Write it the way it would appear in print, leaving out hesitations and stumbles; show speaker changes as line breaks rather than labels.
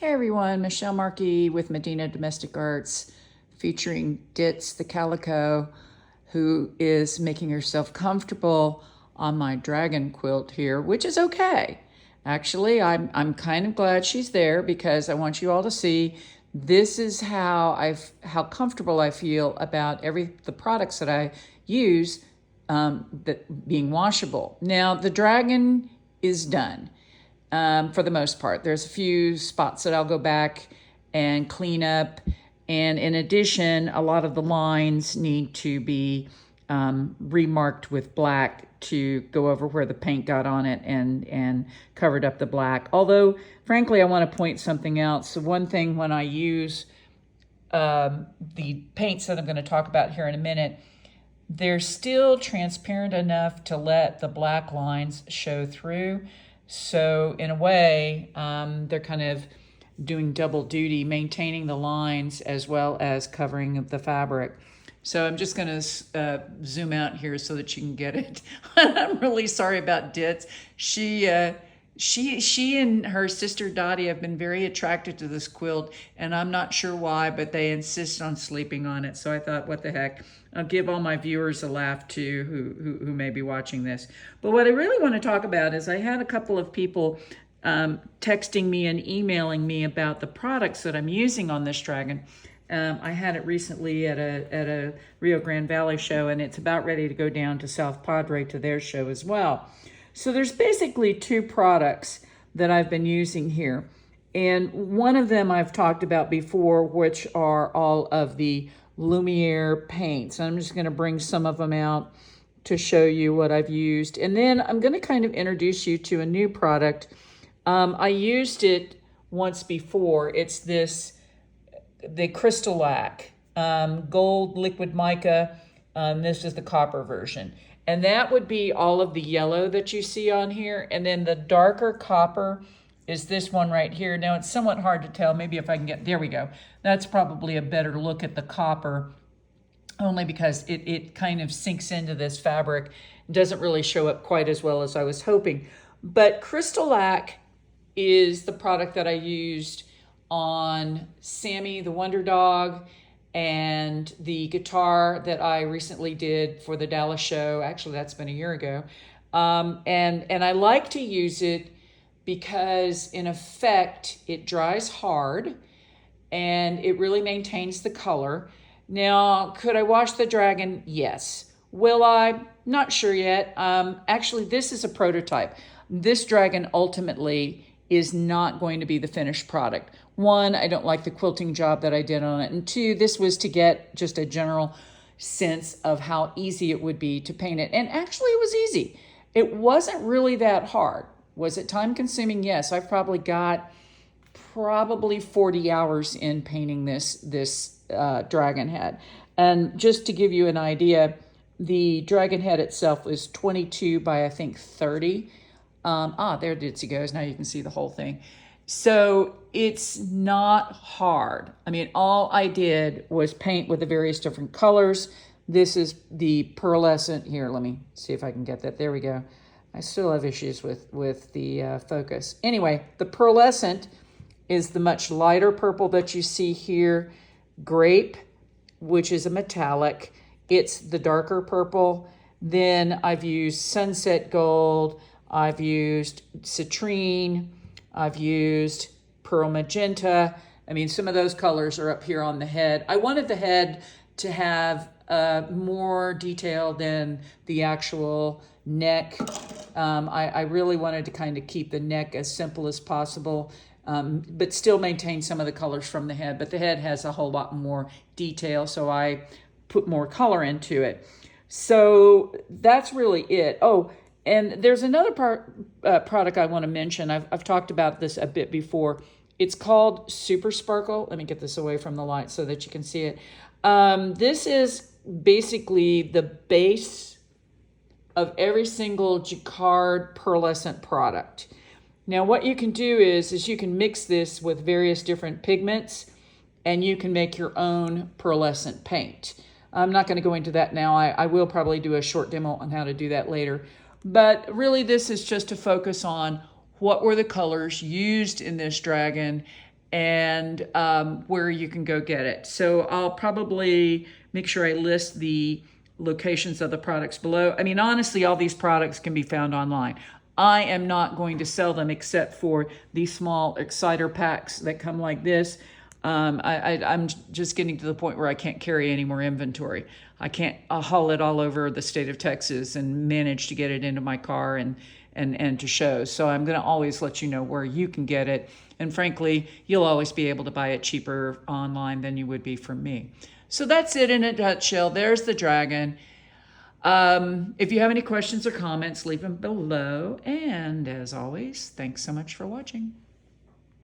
Hey everyone, Michelle Markey with Medina Domestic Arts, featuring Ditz the Calico, who is making herself comfortable on my dragon quilt here, which is okay. Actually, I'm kind of glad she's there because I want you all to see this is how comfortable I feel about the products that I use that being washable. Now the dragon is done. For the most part. There's a few spots that I'll go back and clean up. And in addition, a lot of the lines need to be remarked with black to go over where the paint got on it and covered up the black. Although, frankly, I want to point something out. So one thing when I use the paints that I'm going to talk about here in a minute, they're still transparent enough to let the black lines show through. So in a way, they're kind of doing double duty, maintaining the lines as well as covering the fabric. So I'm just going to zoom out here so that you can get it. I'm really sorry about Ditz. She and her sister Dottie have been very attracted to this quilt, and I'm not sure why, but they insist on sleeping on it. So I thought, what the heck? I'll give all my viewers a laugh too who may be watching this. But what I really want to talk about is I had a couple of people texting me and emailing me about the products that I'm using on this dragon. I had it recently at a Rio Grande Valley show, and it's about ready to go down to South Padre to their show as well. So there's basically two products that I've been using here. And one of them I've talked about before, which are all of the Lumiere paints. I'm just going to bring some of them out to show you what I've used. And then I'm going to kind of introduce you to a new product. I used it once before. It's the Crystal-Lac gold liquid mica. This is the copper version. And that would be all of the yellow that you see on here. And then the darker copper is this one right here. Now it's somewhat hard to tell. Maybe if I can get, there we go. That's probably a better look at the copper, only because it kind of sinks into this fabric. It doesn't really show up quite as well as I was hoping. But Crystal-Lac is the product that I used on Sammy the Wonder Dog, and the guitar that I recently did for the Dallas show. Actually, that's been a year ago. And I like to use it because, in effect, it dries hard and it really maintains the color. Now, could I wash the dragon? Yes. Will I? Not sure yet. Actually, this is a prototype. This dragon ultimately is not going to be the finished product. One, I don't like the quilting job that I did on it. And two, this was to get just a general sense of how easy it would be to paint it. And actually it was easy. It wasn't really that hard. Was it time consuming? Yes, I've probably got 40 hours in painting this dragon head. And just to give you an idea, the dragon head itself was 22 by I think 30. There Ditsy goes. Now you can see the whole thing. So it's not hard. I mean, all I did was paint with the various different colors. This is the pearlescent. Here, let me see if I can get that. There we go. I still have issues with the focus. Anyway, the pearlescent is the much lighter purple that you see here. Grape, which is a metallic. It's the darker purple. Then I've used sunset gold. I've used citrine. I've used pearl magenta. I mean, some of those colors are up here on the head. I wanted the head to have more detail than the actual neck. I really wanted to kind of keep the neck as simple as possible, but still maintain some of the colors from the head. But the head has a whole lot more detail, so I put more color into it. So that's really it. Oh, and there's another product I want to mention. I've talked about this a bit before. It's called Super Sparkle. Let me get this away from the light so that you can see it. This is basically the base of every single jacquard pearlescent product. Now what you can do is you can mix this with various different pigments, and you can make your own pearlescent paint. I'm not going to go into that now. I will probably do a short demo on how to do that later. But really, this is just to focus on what were the colors used in this dragon and where you can go get it. So I'll probably make sure I list the locations of the products below. I mean, honestly, all these products can be found online. I am not going to sell them except for these small exciter packs that come like this. I'm just getting to the point where I can't carry any more inventory. I can't haul it all over the state of Texas and manage to get it into my car and to shows. So I'm going to always let you know where you can get it. And frankly, you'll always be able to buy it cheaper online than you would be from me. So that's it in a nutshell. There's the dragon. If you have any questions or comments, leave them below. And as always, thanks so much for watching.